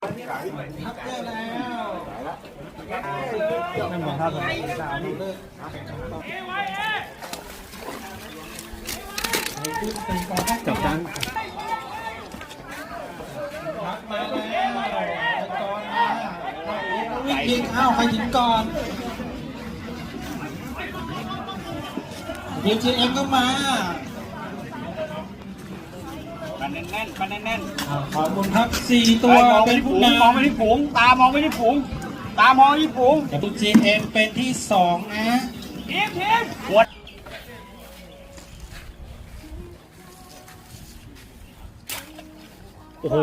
ครับเจอแล้วนั่นหมอครับจับดังมาแล้วก่อนวิ่งยิงอ้าวใครยิงก่อนBGM ก็มาปันแน่นๆปันแน่นขอบคุณครับ4ตัวเป็นผู้นำมองไม่ที่ฝูงตามองไม่ที่ฝูงตามองที่ฝูงBGM เป็นที่2นะทีมหัวโอ้โห